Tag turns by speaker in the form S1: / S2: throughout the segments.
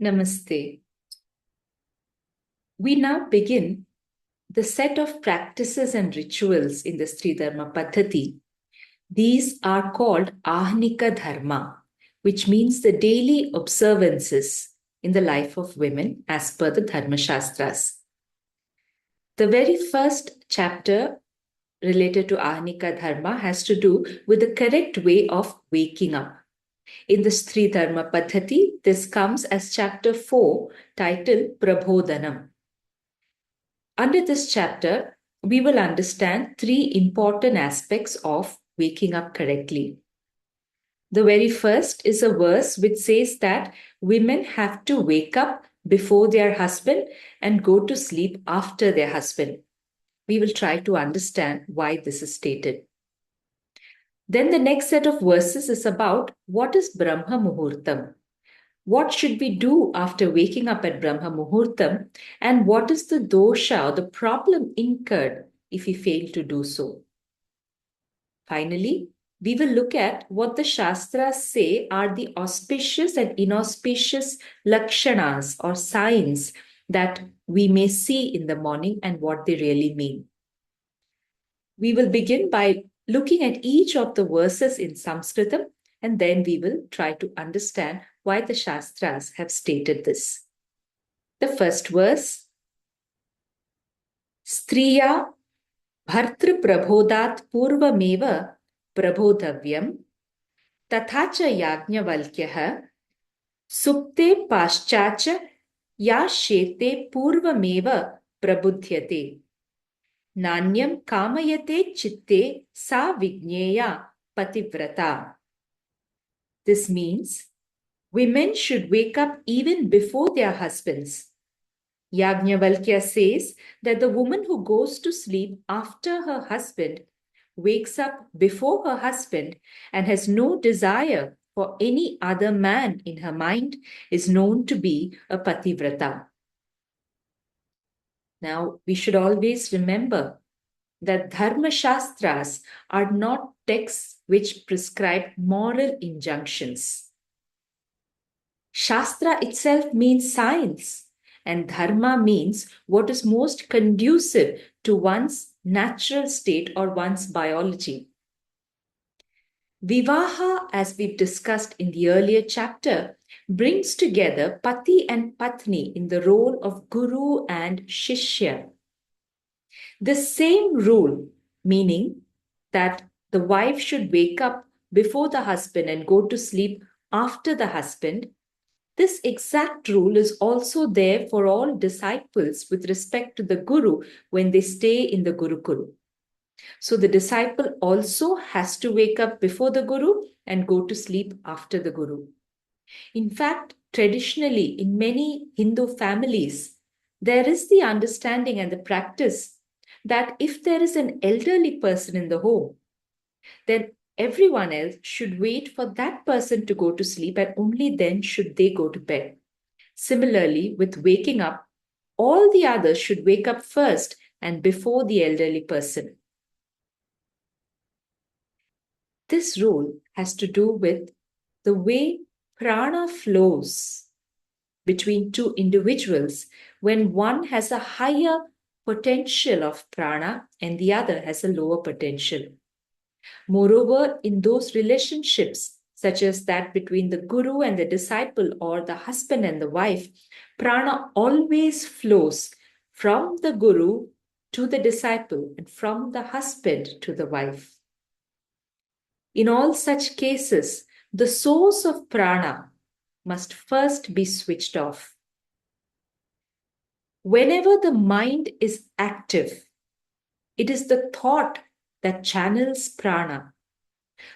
S1: Namaste. We now begin the set of practices and rituals in the Stri Dharma Paddhatih. These are called Ahnika Dharma, which means the daily observances in the life of women as per the Dharma Shastras. The very first chapter related to Ahnika Dharma has to do with the correct way of waking up. In the Stri Dharma Paddhatih, this comes as chapter 4, titled Prabodhanam. Under this chapter, we will understand three important aspects of waking up correctly. The very first is a verse which says that women have to wake up before their husband and go to sleep after their husband. We will try to understand why this is stated. Then the next set of verses is about what is Brahma Muhurtam. What should we do after waking up at Brahma Muhurtam, and what is the dosha or the problem incurred if we fail to do so? Finally, we will look at what the Shastras say are the auspicious and inauspicious lakshanas or signs that we may see in the morning and what they really mean. We will begin by looking at each of the verses in Sanskritam, and then we will try to understand why the Shastras have stated this. The first verse, Striya Bhartru Prabodhat Purvameva Prabodhavyam Tathacha Yajnavalkyaha Supte Paschacha Ya Shete Purvameva Prabudhyate Nanyam Kamayate Chitte Sa Vigneya Pativrata. This means women should wake up even before their husbands. Yajnavalkya says that the woman who goes to sleep after her husband wakes up before her husband and has no desire for any other man in her mind is known to be a pativrata. Now, we should always remember that Dharma Shastras are not texts which prescribe moral injunctions. Shastra itself means science, and Dharma means what is most conducive to one's natural state or one's biology. Vivaha, as we've discussed in the earlier chapter, brings together Pati and Patni in the role of Guru and Shishya. The same rule, meaning that the wife should wake up before the husband and go to sleep after the husband, this exact rule is also there for all disciples with respect to the Guru when they stay in the Gurukul. So the disciple also has to wake up before the Guru and go to sleep after the Guru. In fact, traditionally, in many Hindu families, there is the understanding and the practice that if there is an elderly person in the home, then everyone else should wait for that person to go to sleep and only then should they go to bed. Similarly, with waking up, all the others should wake up first and before the elderly person. This rule has to do with the way prana flows between two individuals when one has a higher potential of prana and the other has a lower potential. Moreover, in those relationships, such as that between the guru and the disciple or the husband and the wife, prana always flows from the guru to the disciple and from the husband to the wife. In all such cases, the source of prana must first be switched off. Whenever the mind is active, it is the thought that channels prana.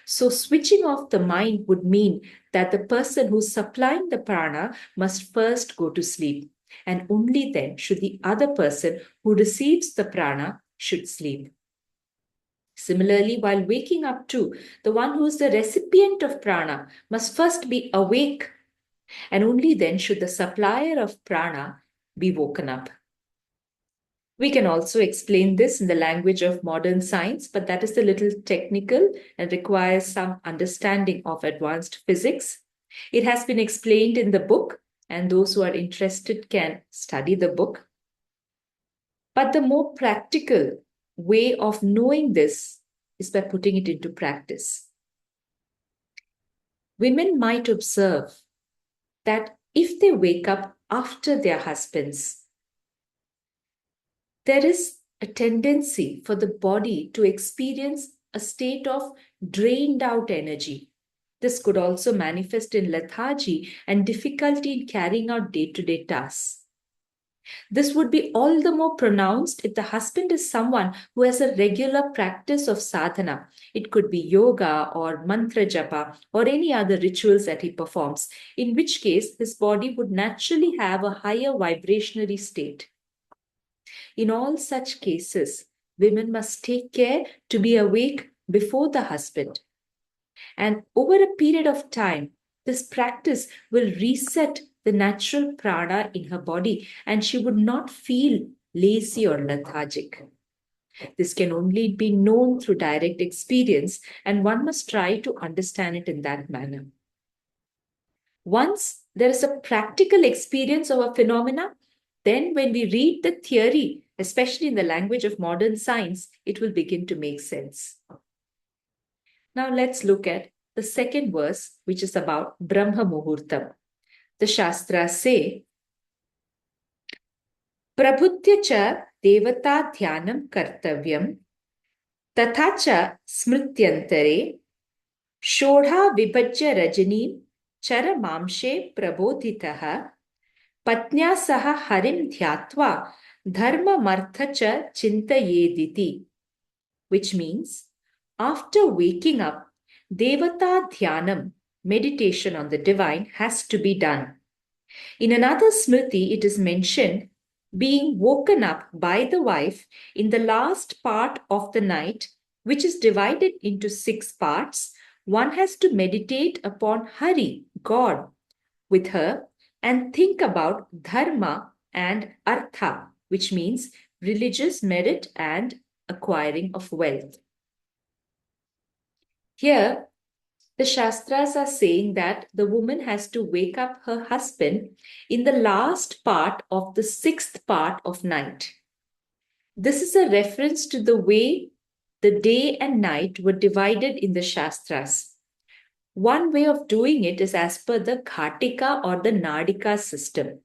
S1: So switching off the mind would mean that the person who's supplying the prana must first go to sleep, and only then should the other person who receives the prana should sleep. Similarly, while waking up too, the one who is the recipient of prana must first be awake, and only then should the supplier of prana be woken up. We can also explain this in the language of modern science, but that is a little technical and requires some understanding of advanced physics. It has been explained in the book and those who are interested can study the book. But the more practical way of knowing this is by putting it into practice. Women might observe that if they wake up after their husbands, there is a tendency for the body to experience a state of drained out energy. This could also manifest in lethargy and difficulty in carrying out day-to-day tasks. This would be all the more pronounced if the husband is someone who has a regular practice of sadhana. It could be yoga or mantra japa or any other rituals that he performs, in which case his body would naturally have a higher vibrationary state. In all such cases, women must take care to be awake before the husband. And over a period of time, this practice will reset the natural prana in her body, and she would not feel lazy or lethargic. This can only be known through direct experience, and one must try to understand it in that manner. Once there is a practical experience of a phenomena, then when we read the theory, especially in the language of modern science, it will begin to make sense. Now let's look at the second verse, which is about Brahma Muhurtam. The Shastras say, Prabhutya cha devata dhyanam kartavyam, tatha cha smrityantare, shodha vibhajya rajanim chara mamshe prabodhitaha, patnya saha harim dhyatva dharma martha cha chintayediti. Which means, after waking up, devata dhyanam, meditation on the divine, has to be done. In another smriti, it is mentioned being woken up by the wife in the last part of the night, which is divided into 6 parts. One has to meditate upon Hari, God, with her and think about dharma and artha, which means religious merit and acquiring of wealth. Here, the Shastras are saying that the woman has to wake up her husband in the last part of the 6th part of night. This is a reference to the way the day and night were divided in the Shastras. One way of doing it is as per the Ghatika or the Nadika system.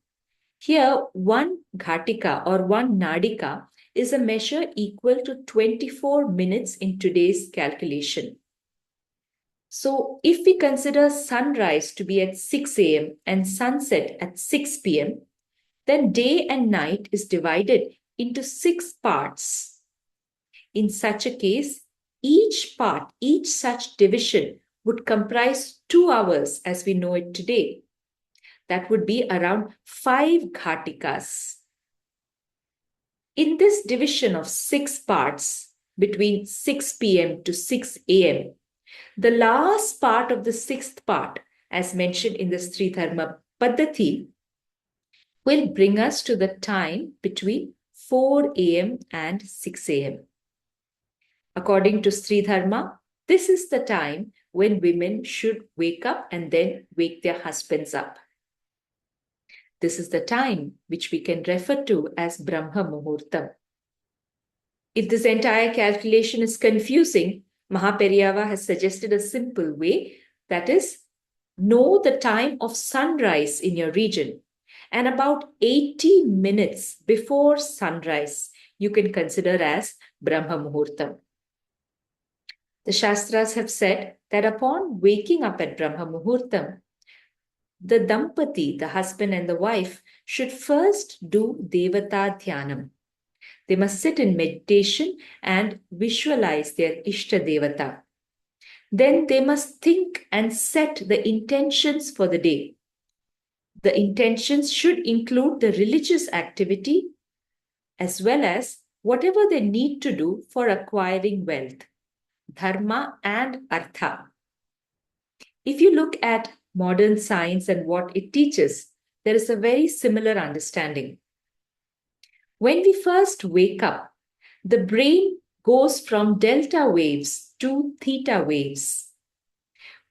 S1: Here, one Ghatika or one Nadika is a measure equal to 24 minutes in today's calculation. So if we consider sunrise to be at 6 a.m. and sunset at 6 p.m., then day and night is divided into 6 parts. In such a case, each part, each such division would comprise 2 hours as we know it today. That would be around 5 ghatikas. In this division of 6 parts between 6 p.m. to 6 a.m., the last part of the 6th part, as mentioned in the Stri Dharma Paddhatih, will bring us to the time between 4 a.m. and 6 a.m. According to Stri Dharma, this is the time when women should wake up and then wake their husbands up. This is the time which we can refer to as Brahma Muhurtam. If this entire calculation is confusing, Mahaperiyava has suggested a simple way, that is, know the time of sunrise in your region, and about 80 minutes before sunrise, you can consider as Brahma Muhurtam. The Shastras have said that upon waking up at Brahma Muhurtam, the Dampati, the husband and the wife, should first do Devata Dhyanam. They must sit in meditation and visualize their Ishta Devata. Then they must think and set the intentions for the day. The intentions should include the religious activity as well as whatever they need to do for acquiring wealth, dharma and artha. If you look at modern science and what it teaches, there is a very similar understanding. When we first wake up, the brain goes from delta waves to theta waves.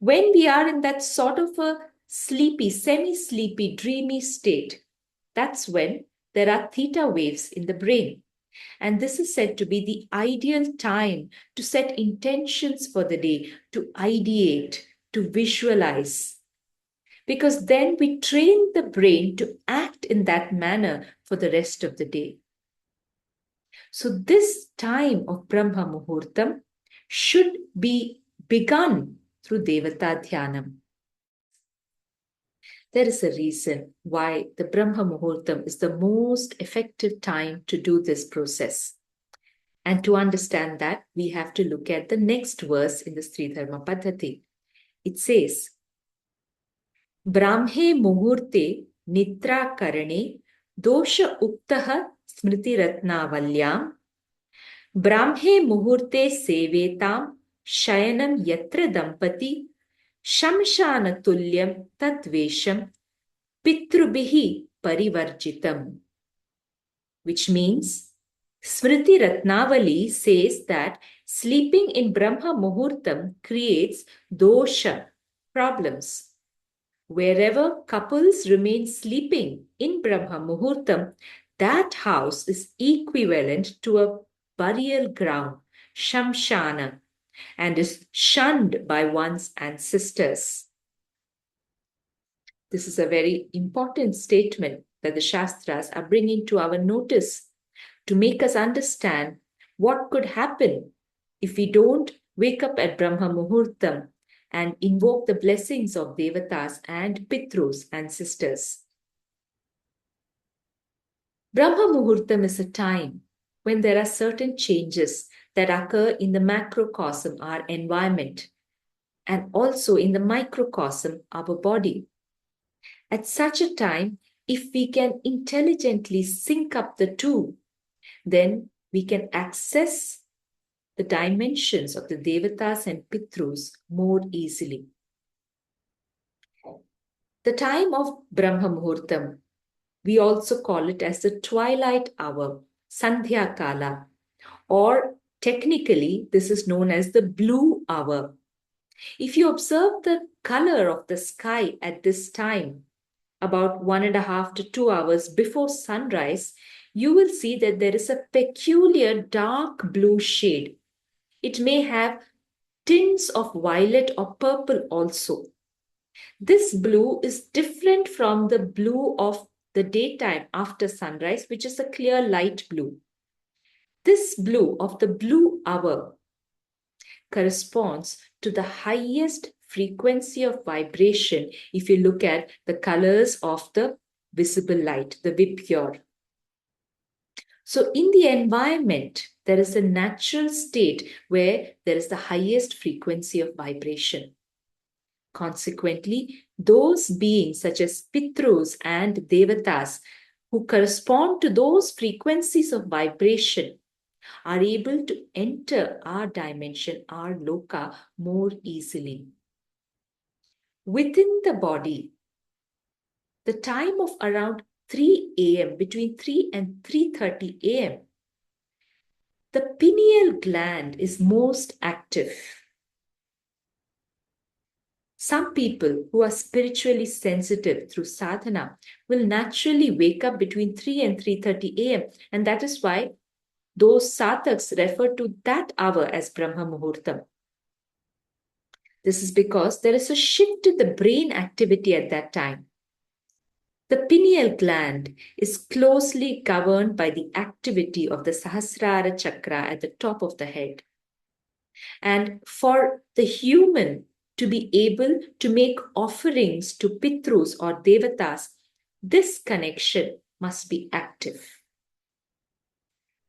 S1: When we are in that sort of a sleepy, semi-sleepy, dreamy state. That's when there are theta waves in the brain. And this is said to be the ideal time to set intentions for the day, to ideate, to visualize. Because then we train the brain to act in that manner for the rest of the day. So this time of Brahma Muhurtam should be begun through Devata Dhyanam. There is a reason why the Brahma Muhurtam is the most effective time to do this process. And to understand that, we have to look at the next verse in the Stri Dharma Paddhatih. It says, Brahme Muhurte Nitra Karane Dosha Uktaha Smriti Ratnavalyam Brahme Muhurte Sevetam Shayanam Yatra Dampati Shamshana Tulyam Tatvesham Pitrubihi Parivarjitam. Which means, Smriti Ratnavali says that sleeping in Brahma Muhurtam creates dosha, problems. Wherever couples remain sleeping in Brahma Muhurtam, that house is equivalent to a burial ground, Shamshana, and is shunned by one's ancestors. This is a very important statement that the Shastras are bringing to our notice to make us understand what could happen if we don't wake up at Brahma Muhurtam and invoke the blessings of Devatas and Pitrus, ancestors. Brahma Muhurtam is a time when there are certain changes that occur in the macrocosm, our environment, and also in the microcosm, our body. At such a time, if we can intelligently sync up the two, then we can access the dimensions of the Devatas and Pitrus more easily. The time of Brahma Muhurtam, we also call it as the Twilight Hour, Sandhya Kala, or technically this is known as the Blue Hour. If you observe the color of the sky at this time, about 1.5 to 2 hours before sunrise, you will see that there is a peculiar dark blue shade. It may have tints of violet or purple also. This blue is different from the blue of the daytime after sunrise, which is a clear light blue. This blue of the blue hour corresponds to the highest frequency of vibration if you look at the colors of the visible light, the Vipure. So in the environment, there is a natural state where there is the highest frequency of vibration. Consequently, those beings such as Pitrus and Devatas who correspond to those frequencies of vibration are able to enter our dimension, our loka, more easily. Within the body, the time of around 3 a.m., between 3 and 3:30 a.m., the pineal gland is most active. Some people who are spiritually sensitive through sadhana will naturally wake up between 3 and 3:30 a.m. And that is why those sadhaks refer to that hour as Brahma Muhurtam. This is because there is a shift in the brain activity at that time. The pineal gland is closely governed by the activity of the Sahasrara chakra at the top of the head. And for the human to be able to make offerings to Pitrus or Devatas, this connection must be active.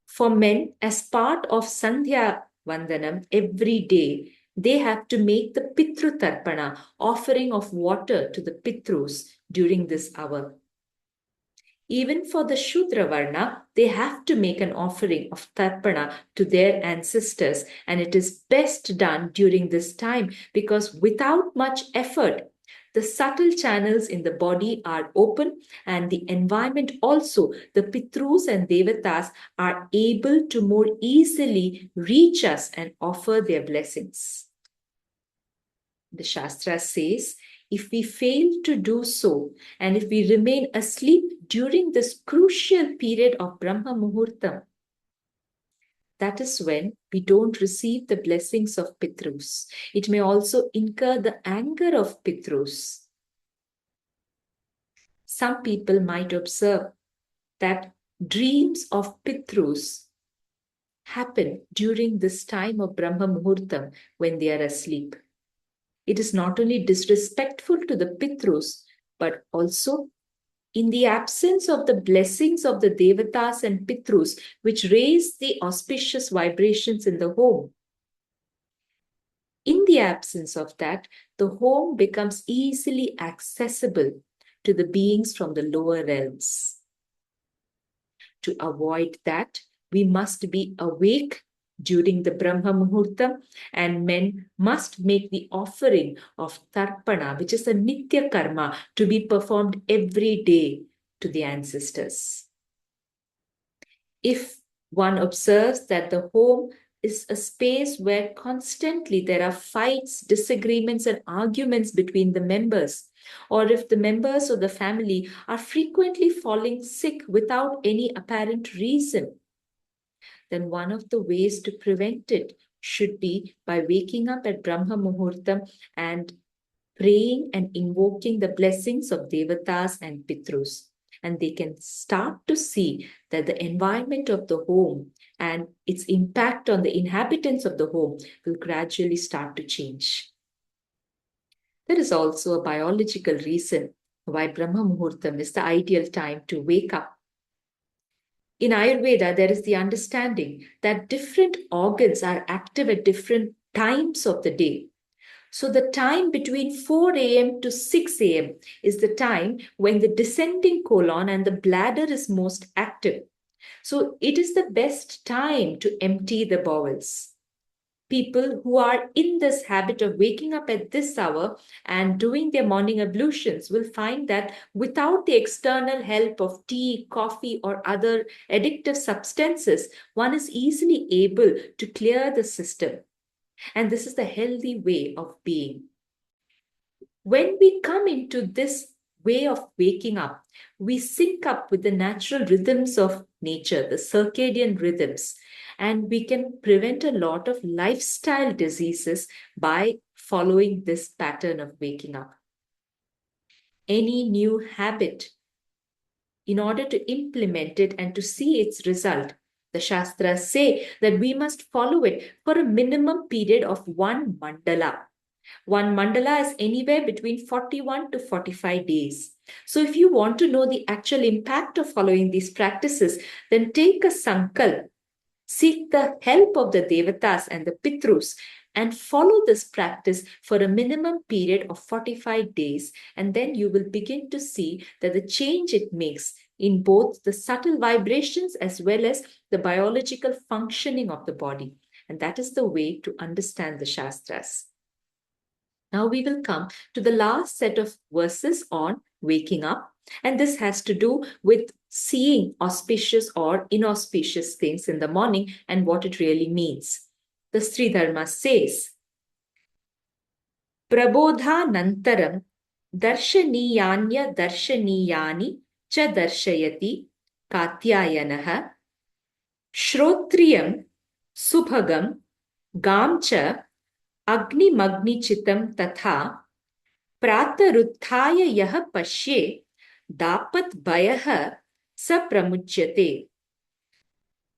S1: For men, as part of Sandhya Vandanam every day, they have to make the Pitru Tarpana, offering of water to the Pitrus during this hour. Even for the Shudra Varna, they have to make an offering of Tarpana to their ancestors, and it is best done during this time because without much effort, the subtle channels in the body are open and the environment also, the Pitrus and Devatas are able to more easily reach us and offer their blessings. The Shastra says, if we fail to do so, and if we remain asleep during this crucial period of Brahma Muhurtam, that is when we don't receive the blessings of Pitrus. It may also incur the anger of Pitrus. Some people might observe that dreams of Pitrus happen during this time of Brahma Muhurtam when they are asleep. It is not only disrespectful to the Pitrus, but also in the absence of the blessings of the Devatas and Pitrus, which raise the auspicious vibrations in the home. In the absence of that, the home becomes easily accessible to the beings from the lower realms. To avoid that, we must be awake during the Brahma Muhurtam, and men must make the offering of Tarpana, which is a Nitya Karma, to be performed every day to the ancestors. If one observes that the home is a space where constantly there are fights, disagreements, and arguments between the members, or if the members of the family are frequently falling sick without any apparent reason, then one of the ways to prevent it should be by waking up at Brahma Muhurtam and praying and invoking the blessings of Devatas and Pitrus. And they can start to see that the environment of the home and its impact on the inhabitants of the home will gradually start to change. There is also a biological reason why Brahma Muhurtam is the ideal time to wake up. In Ayurveda, there is the understanding that different organs are active at different times of the day. So the time between 4 a.m. to 6 a.m. is the time when the descending colon and the bladder is most active. So it is the best time to empty the bowels. People who are in this habit of waking up at this hour and doing their morning ablutions will find that without the external help of tea, coffee, or other addictive substances, one is easily able to clear the system. And this is the healthy way of being. When we come into this way of waking up, we sync up with the natural rhythms of nature, the circadian rhythms, and we can prevent a lot of lifestyle diseases by following this pattern of waking up. Any new habit, in order to implement it and to see its result, the Shastras say that we must follow it for a minimum period of 1 mandala. 1 mandala is anywhere between 41 to 45 days. So if you want to know the actual impact of following these practices, then take a sankalp, seek the help of the Devatas and the Pitrus, and follow this practice for a minimum period of 45 days. And then you will begin to see that the change it makes in both the subtle vibrations as well as the biological functioning of the body. And that is the way to understand the Shastras. Now we will come to the last set of verses on waking up. And this has to do with seeing auspicious or inauspicious things in the morning and what it really means. The Stri Dharma says, Prabodhanantaram darshaniyanya darshaniyani cha darshayati katyayanaha shrotriyam subhagam gamcha अग्निमग्निचितं तथा प्रातरुत्थाय यः पश्ये दापत भयः स प्रमुच्यते,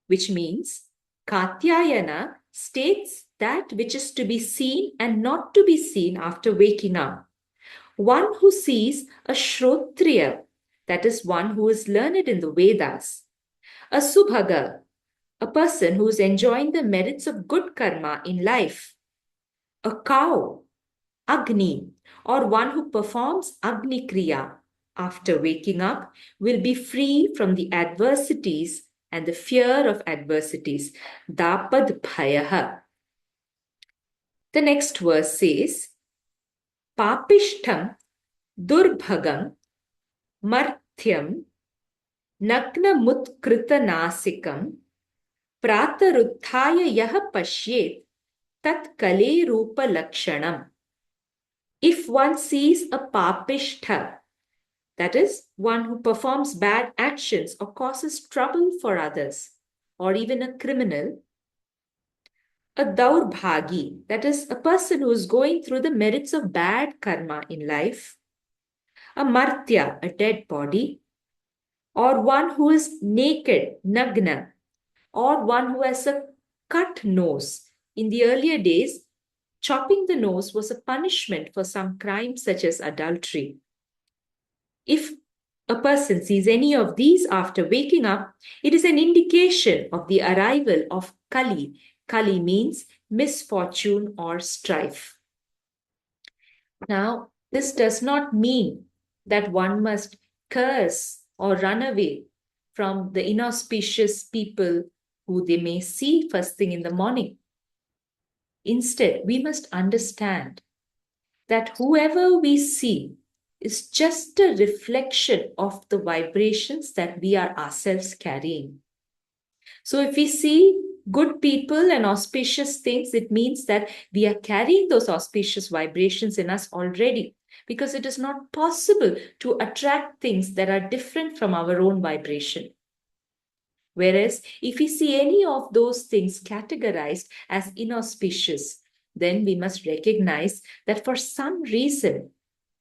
S1: which means Katyayana states that which is to be seen and not to be seen after waking up. One who sees a Shrotriya, that is one who is learned in the Vedas, a Subhaga, a person who is enjoying the merits of good karma in life, a cow, Agni, or one who performs Agni Kriya after waking up will be free from the adversities and the fear of adversities. Dapad Bhayaha. The next verse says, Papishtham Durbhagam Marthyam Nagna Mutkrita Nasikam Prataruthaya Yaha Pashyet Tat Kale Rupa Lakshanam. If one sees a papishtha, that is, one who performs bad actions or causes trouble for others, or even a criminal, a daurbhagi, that is, a person who is going through the merits of bad karma in life, a martya, a dead body, or one who is naked, nagna, or one who has a cut nose. In the earlier days, chopping the nose was a punishment for some crime such as adultery. If a person sees any of these after waking up, it is an indication of the arrival of Kali. Kali means misfortune or strife. Now, this does not mean that one must curse or run away from the inauspicious people who they may see first thing in the morning. Instead, we must understand that whoever we see is just a reflection of the vibrations that we are ourselves carrying. So if we see good people and auspicious things, it means that we are carrying those auspicious vibrations in us already, because it is not possible to attract things that are different from our own vibration. Whereas if we see any of those things categorized as inauspicious, then we must recognize that for some reason,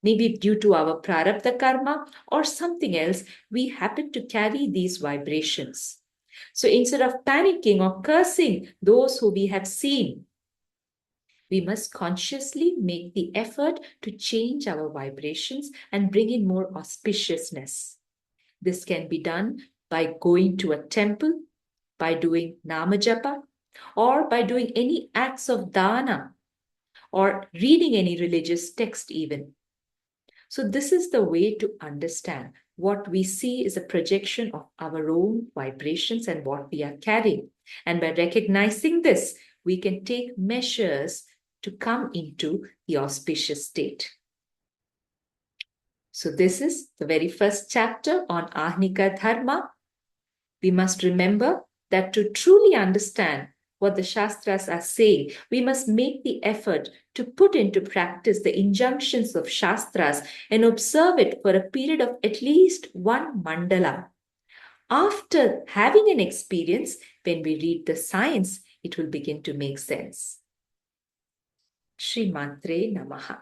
S1: maybe due to our prarabdha karma or something else, we happen to carry these vibrations. So instead of panicking or cursing those who we have seen, we must consciously make the effort to change our vibrations and bring in more auspiciousness. This can be done by going to a temple, by doing namajapa, or by doing any acts of dana, or reading any religious text even. So this is the way to understand. What we see is a projection of our own vibrations and what we are carrying. And by recognizing this, we can take measures to come into the auspicious state. So this is the very first chapter on Ahnika Dharma. We must remember that to truly understand what the Shastras are saying, we must make the effort to put into practice the injunctions of Shastras and observe it for a period of at least one mandala. After having an experience, when we read the science, it will begin to make sense. Shri Matre Namaha.